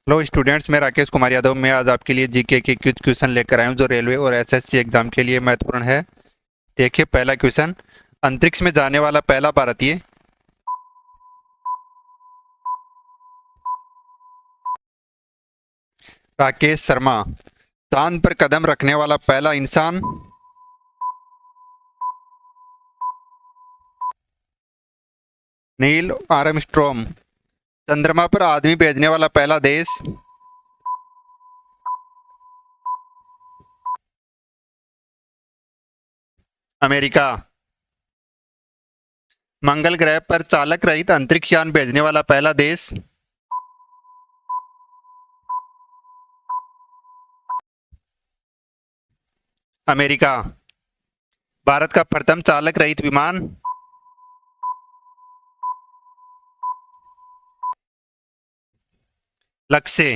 Hello students, मैं राकेश कुमार यादव। मैं आज आपके लिए जीके के कुछ क्वेश्चन लेकर आया हूँ जो रेलवे और एसएससी एग्जाम के लिए महत्वपूर्ण है। देखिए, पहला क्वेश्चन। अंतरिक्ष में जाने वाला पहला भारतीय। राकेश शर्मा। चांद पर कदम रखने वाला पहला इंसान। Neil Armstrong. चंद्रमा पर आदमी भेजने वाला पहला देश। अमेरिका। मंगल ग्रह पर चालक रहित अंतरिक्ष यान भेजने वाला पहला देश। अमेरिका। भारत का प्रथम चालक रहित विमान। लक्ष्य।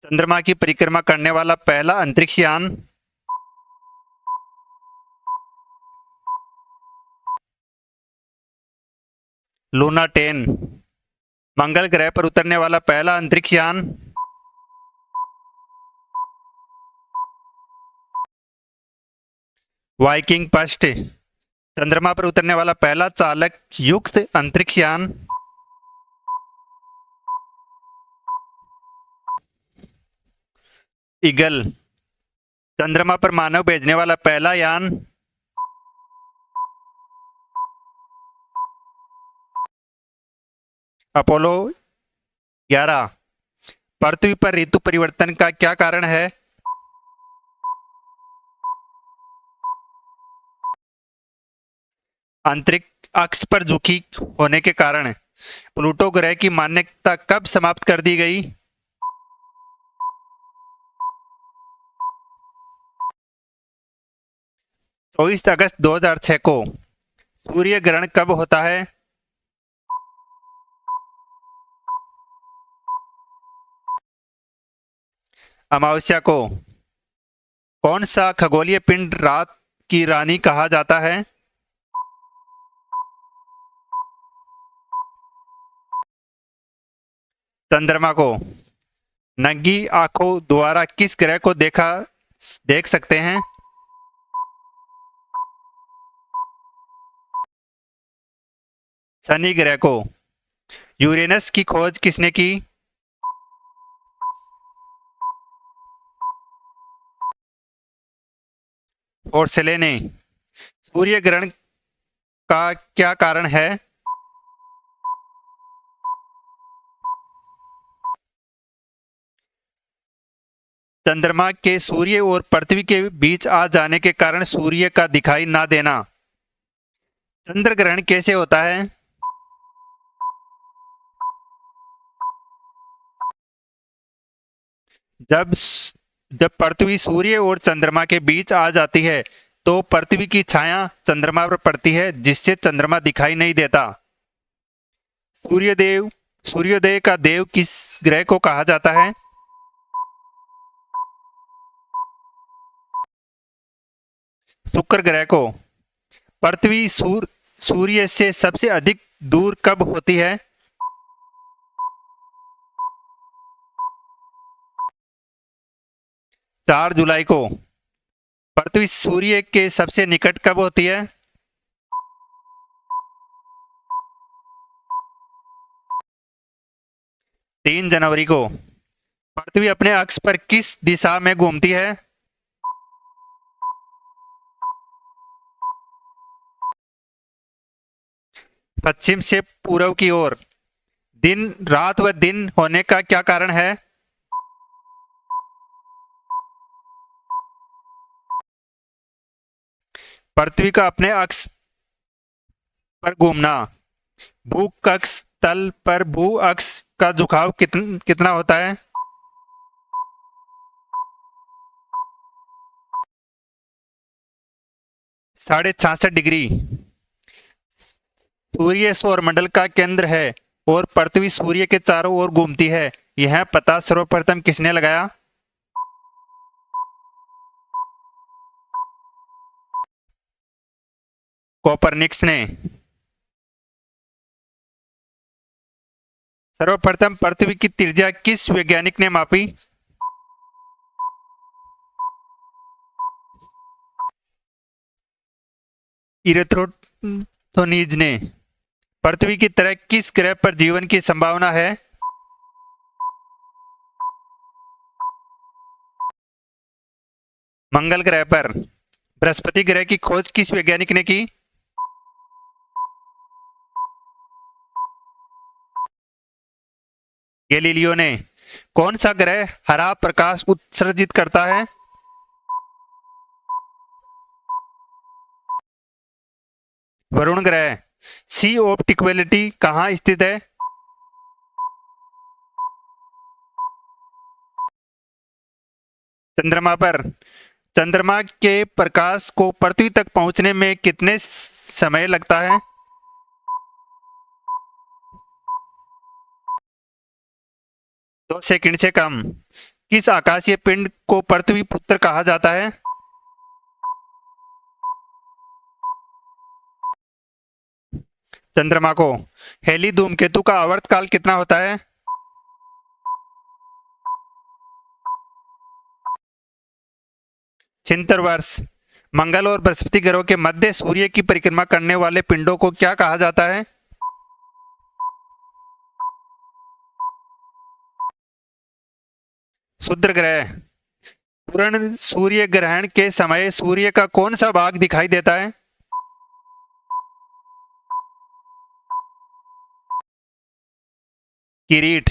चंद्रमा की परिक्रमा करने वाला पहला अंतरिक्ष यान। लूना 10। मंगल ग्रह पर उतरने वाला पहला अंतरिक्ष यान। Viking first. चंद्रमा पर उतरने वाला पहला चालक युक्त अंतरिक्ष यान। ईगल। चंद्रमा पर मानव भेजने वाला पहला यान। अपोलो 11। पृथ्वी पर ऋतु परिवर्तन का क्या कारण है? अंतरिक्ष अक्ष पर झुकी होने के कारण। प्लूटो ग्रह की मान्यता कब समाप्त कर दी गई? 24 अगस्त 2006 को। सूर्य ग्रहण कब होता है? अमावस्या को। कौन सा खगोलीय पिंड रात की रानी कहा जाता है? चंद्रमा को। नंगी आंखों द्वारा किस ग्रह को देख सकते हैं? शनि ग्रह को। यूरेनस की खोज किसने की? होर्सले ने। सूर्य ग्रहण का क्या कारण है? चंद्रमा के सूर्य और पृथ्वी के बीच आ जाने के कारण सूर्य का दिखाई ना देना। चंद्र ग्रहण कैसे होता है? जब जब पृथ्वी सूर्य और चंद्रमा के बीच आ जाती है तो पृथ्वी की छाया चंद्रमा पर पड़ती है, जिससे चंद्रमा दिखाई नहीं देता। सूर्यदेव सूर्योदय का देव किस ग्रह को कहा जाता है? शुक्र ग्रह को। पृथ्वी सूर्य से सबसे अधिक दूर कब होती है? 4 जुलाई को। पृथ्वी सूर्य के सबसे निकट कब होती है? 3 जनवरी को। पृथ्वी अपने अक्ष पर किस दिशा में घूमती है? पश्चिम से पूर्व की ओर। दिन रात व दिन होने का क्या कारण है? पृथ्वी का अपने अक्ष पर घूमना। भू अक्ष तल पर भू अक्ष का झुकाव कितना होता है? 66.5 डिग्री। सूर्य सौरमंडल का केंद्र है और पृथ्वी सूर्य के चारों ओर घूमती है। यह पता सर्वप्रथम किसने लगाया? कोपरनिकस ने। सर्वप्रथम पृथ्वी की त्रिज्या किस वैज्ञानिक ने मापी? इरेथ्रोथोनीज ने। पृथ्वी की तरह किस ग्रह पर जीवन की संभावना है? मंगल ग्रह पर। बृहस्पति ग्रह की खोज किस वैज्ञानिक ने की? गैलीलियो ने। कौन सा ग्रह हरा प्रकाश उत्सर्जित करता है? वरुण ग्रह। सी ऑफ इक्वेलिटी कहाँ स्थित है? चंद्रमा पर। चंद्रमा के प्रकाश को पृथ्वी तक पहुंचने में कितने समय लगता है? 2 सेकंड से कम। किस आकाशीय पिंड को पृथ्वी पुत्र कहा जाता है? चंद्रमा को। हेली धूमकेतु का आवर्तकाल कितना होता है? 76 वर्ष। मंगल और बृहस्पति ग्रहों के मध्य सूर्य की परिक्रमा करने वाले पिंडों को क्या कहा जाता है? क्षुद्र ग्रह। पूर्ण सूर्य ग्रहण के समय सूर्य का कौन सा भाग दिखाई देता है? किरीट।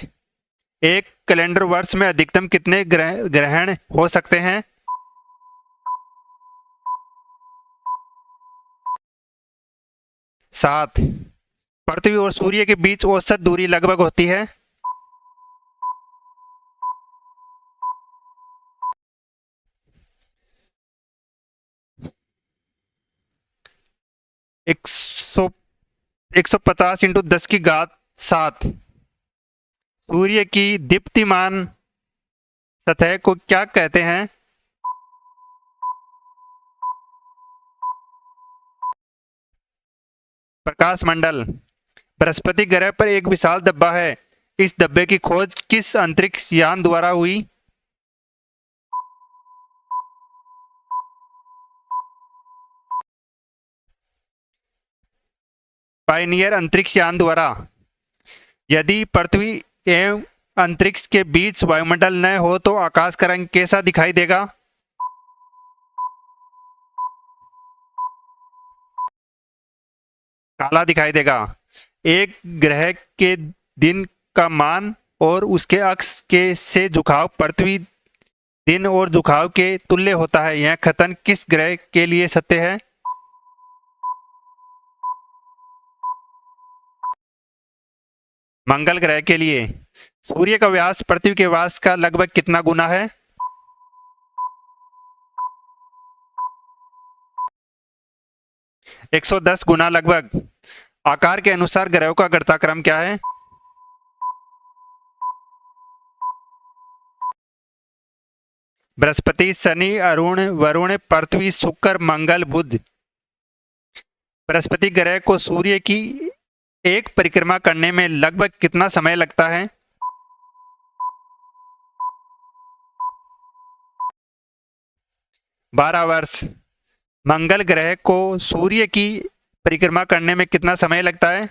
एक कैलेंडर वर्ष में अधिकतम कितने ग्रहण हो सकते हैं? 7। पृथ्वी और सूर्य के बीच औसत दूरी लगभग होती है? 100 150 × 10⁻⁷। सूर्य की दीप्तिमान सतह को क्या कहते हैं? प्रकाश मंडल। बृहस्पति ग्रह पर एक विशाल डब्बा है। इस डब्बे की खोज किस अंतरिक्ष यान द्वारा हुई? पायनियर अंतरिक्ष यान द्वारा। यदि पृथ्वी एवं अंतरिक्ष के बीच वायुमंडल न हो तो आकाश का रंग कैसा दिखाई देगा? काला दिखाई देगा। एक ग्रह के दिन का मान और उसके अक्ष के से झुकाव पृथ्वी दिन और झुकाव के तुल्य होता है। यह कथन किस ग्रह के लिए सत्य है? मंगल ग्रह के लिए। सूर्य का व्यास पृथ्वी के व्यास का लगभग कितना गुना है? 110 गुना लगभग। आकार के अनुसार ग्रहों का घटनाक्रम क्या है? बृहस्पति, शनि, अरुण, वरुण, पृथ्वी, शुक्र, मंगल, बुध। बृहस्पति ग्रह को सूर्य की एक परिक्रमा करने में लगभग कितना समय लगता है? 12 वर्ष। मंगल ग्रह को सूर्य की परिक्रमा करने में कितना समय लगता है?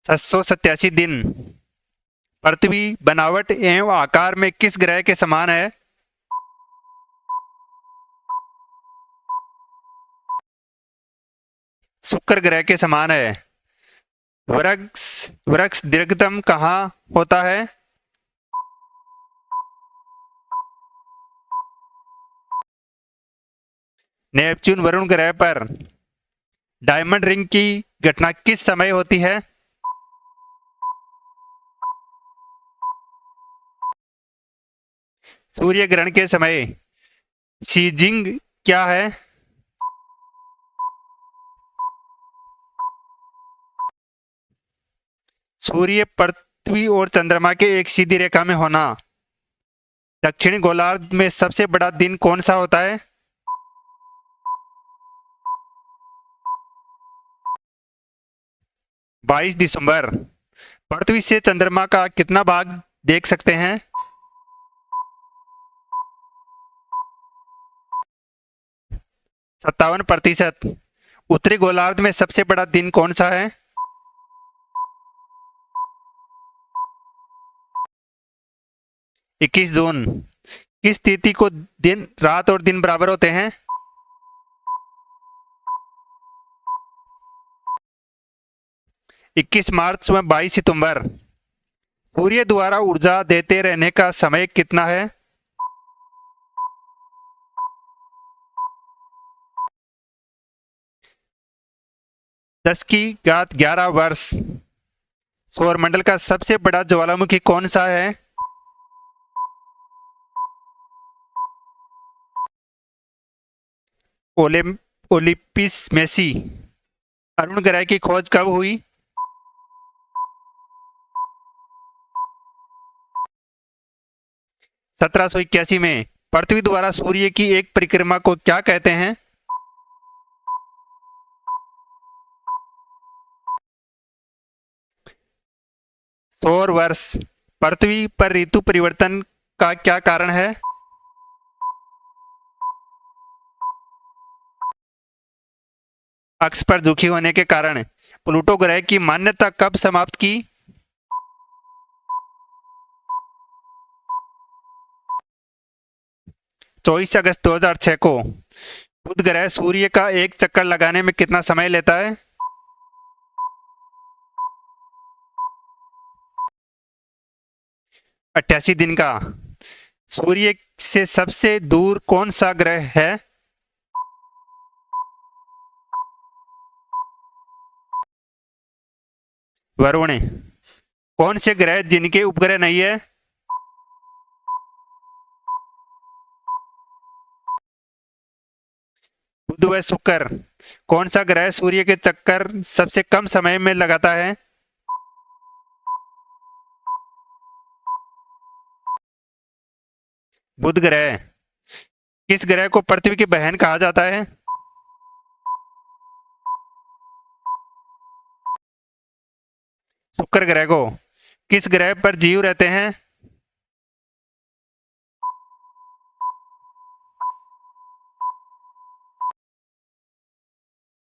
787 दिन। पृथ्वी बनावट एवं आकार में किस ग्रह के समान है? शुक्र ग्रह के समान है। वृक्ष वृक्ष दीर्घतम कहाँ होता है? नेपच्यून वरुण ग्रह पर। डायमंड रिंग की घटना किस समय होती है? सूर्य ग्रहण के समय। सीजिंग क्या है? सूर्य, पृथ्वी और चंद्रमा के एक सीधी रेखा में होना। दक्षिणी गोलार्ध में सबसे बड़ा दिन कौन सा होता है? 22 दिसंबर। पृथ्वी से चंद्रमा का कितना भाग देख सकते हैं? 57%। उत्तरी गोलार्ध में सबसे बड़ा दिन कौन सा है? 21 जून। किस तिथि को दिन रात और दिन बराबर होते हैं? 21 मार्च व 22 सितंबर। सूर्य द्वारा ऊर्जा देते रहने का समय कितना है? 10⁻11 वर्ष। सौरमंडल का सबसे बड़ा ज्वालामुखी कौन सा है? ओलिम्पिस मेसी। अरुण ग्रह की खोज कब हुई? 1781 में। पृथ्वी द्वारा सूर्य की एक परिक्रमा को क्या कहते हैं? सौर वर्ष। पृथ्वी पर ऋतु परिवर्तन का क्या कारण है? अक्ष पर दुखी होने के कारण। प्लूटो ग्रह की मान्यता कब समाप्त की? 24 अगस्त 2006 को। बुध ग्रह सूर्य का एक चक्कर लगाने में कितना समय लेता है? 88 दिन का। सूर्य से सबसे दूर कौन सा ग्रह है? वरुण। कौन से ग्रह जिनके उपग्रह नहीं है? बुध व शुक्र। कौन सा ग्रह सूर्य के चक्कर सबसे कम समय में लगाता है? बुध ग्रह। किस ग्रह को पृथ्वी की बहन कहा जाता है? शुक्र ग्रह को। किस ग्रह पर जीव रहते हैं?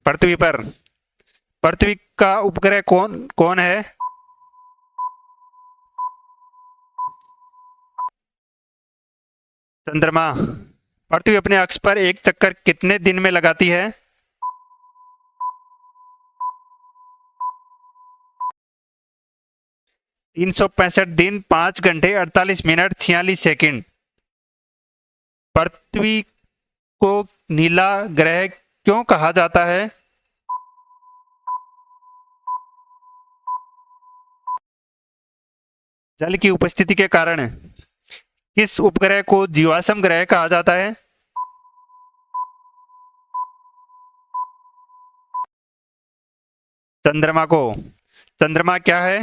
पृथ्वी पर। पृथ्वी का उपग्रह कौन कौन है? चंद्रमा। पृथ्वी अपने अक्ष पर एक चक्कर कितने दिन में लगाती है? 365 दिन 5 घंटे 48 मिनट 46 सेकंड। पृथ्वी को नीला ग्रह क्यों कहा जाता है? जल की उपस्थिति के कारण। किस उपग्रह को जीवाश्म ग्रह कहा जाता है? चंद्रमा को। चंद्रमा क्या है?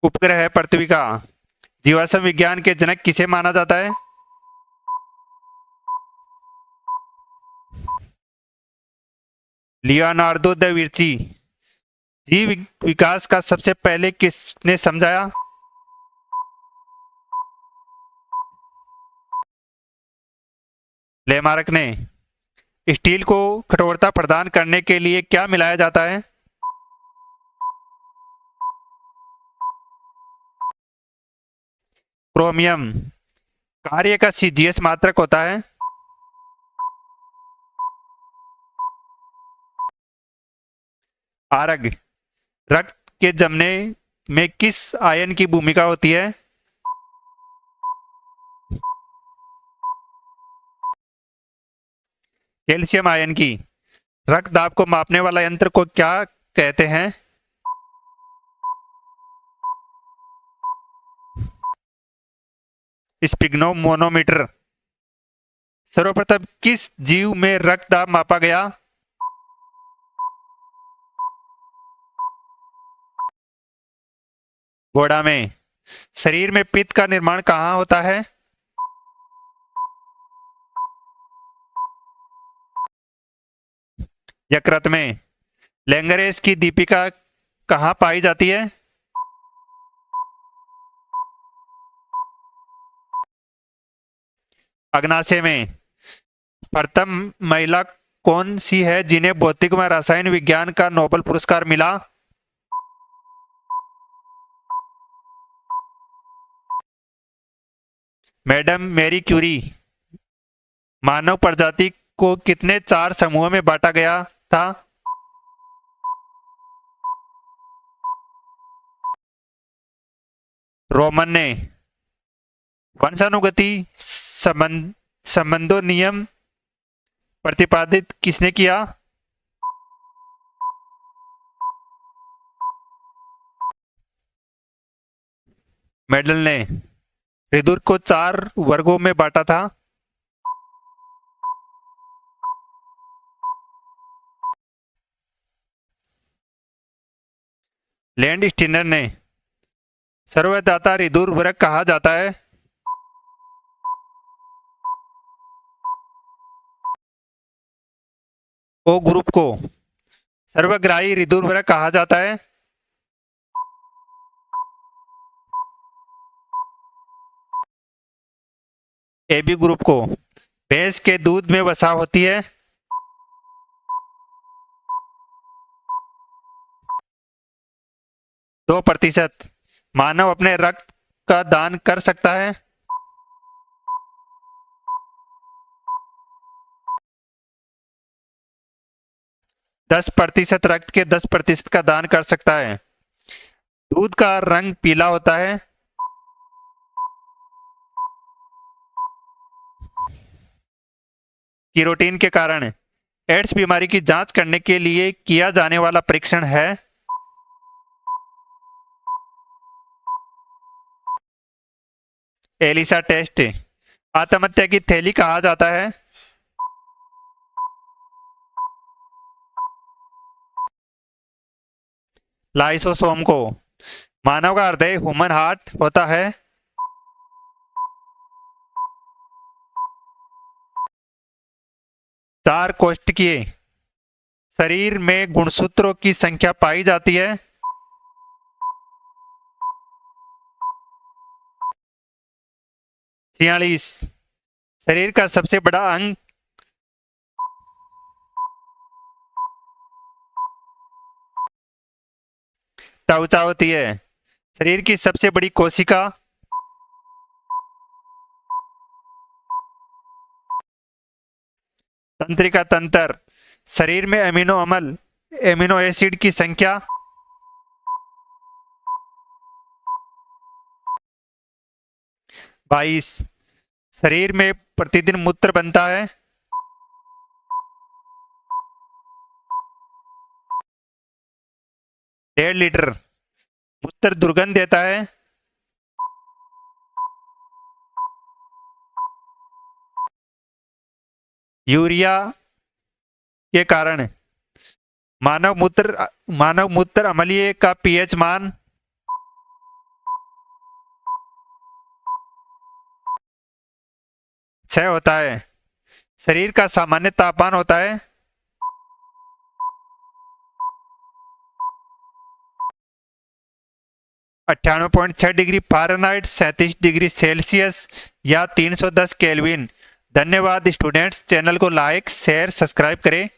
उपग्रह है पृथ्वी का। जीवाश्म विज्ञान के जनक किसे माना जाता है? Leonardo da Vinci. जीव विकास का सबसे पहले किसने समझाया? लेमार्क ने। स्टील को कठोरता प्रदान करने के लिए क्या मिलाया जाता है? क्रोमियम। कार्य का सीजीएस मात्रक होता है? आरग। रक्त के जमने में किस आयन की भूमिका होती है? कैल्शियम आयन की। रक्त दाब को मापने वाला यंत्र को क्या कहते हैं? स्पिग्नोमोनोमीटर। सर्वप्रथम किस जीव में रक्त दाब मापा गया? घोड़ा में। शरीर में पित्त का निर्माण कहाँ होता है? यकृत में। लैंगरेस की दीपिका कहाँ पाई जाती है? अग्नाशय में। प्रथम महिला कौन सी है जिन्हें भौतिक व रसायन विज्ञान का नोबेल पुरस्कार मिला? Madam Marie Curie. मानव प्रजाति को कितने 4 समूहों में बांटा गया था? रोमन ने। वंशानुगति संबंधों नियम प्रतिपादित किसने किया? मेडल ने। विदुर को 4 वर्गों में बांटा था? लैंड स्टीनर ने। सर्वदाता विदुर वर्ग कहा जाता है? ओ ग्रुप को। सर्वग्राही विदुर वर्ग कहा जाता है? एबी ग्रुप को। भैंस के दूध में वसा होती है? 2%। मानव अपने रक्त का दान कर सकता है? 10% रक्त के 10% का दान कर सकता है। दूध का रंग पीला होता है? कीरोटीन के कारण। एड्स बीमारी की जांच करने के लिए किया जाने वाला परीक्षण है? ELISA test. आत्महत्या की थैली कहा जाता है? लाइसोसोम को। मानव का हृदय ह्यूमन हार्ट होता है? चार कोष्ठकीय। शरीर में गुणसूत्रों की संख्या पाई जाती है? 46। शरीर का सबसे बड़ा अंग? त्वचा होती है। शरीर की सबसे बड़ी कोशिका? तंत्रिका तंत्र। शरीर में एमिनो एसिड की संख्या? 22। शरीर में प्रतिदिन मूत्र बनता है? 1.5 लीटर। मूत्र दुर्गंध देता है? यूरिया के कारण। मानव मूत्र अम्लीय का पीएच मान? 6 होता है। शरीर का सामान्य तापमान होता है? 98.6 डिग्री फ़ारेनहाइट, 37 डिग्री सेल्सियस या 310 केल्विन। धन्यवाद स्टूडेंट्स। चैनल को लाइक शेयर सब्सक्राइब करें।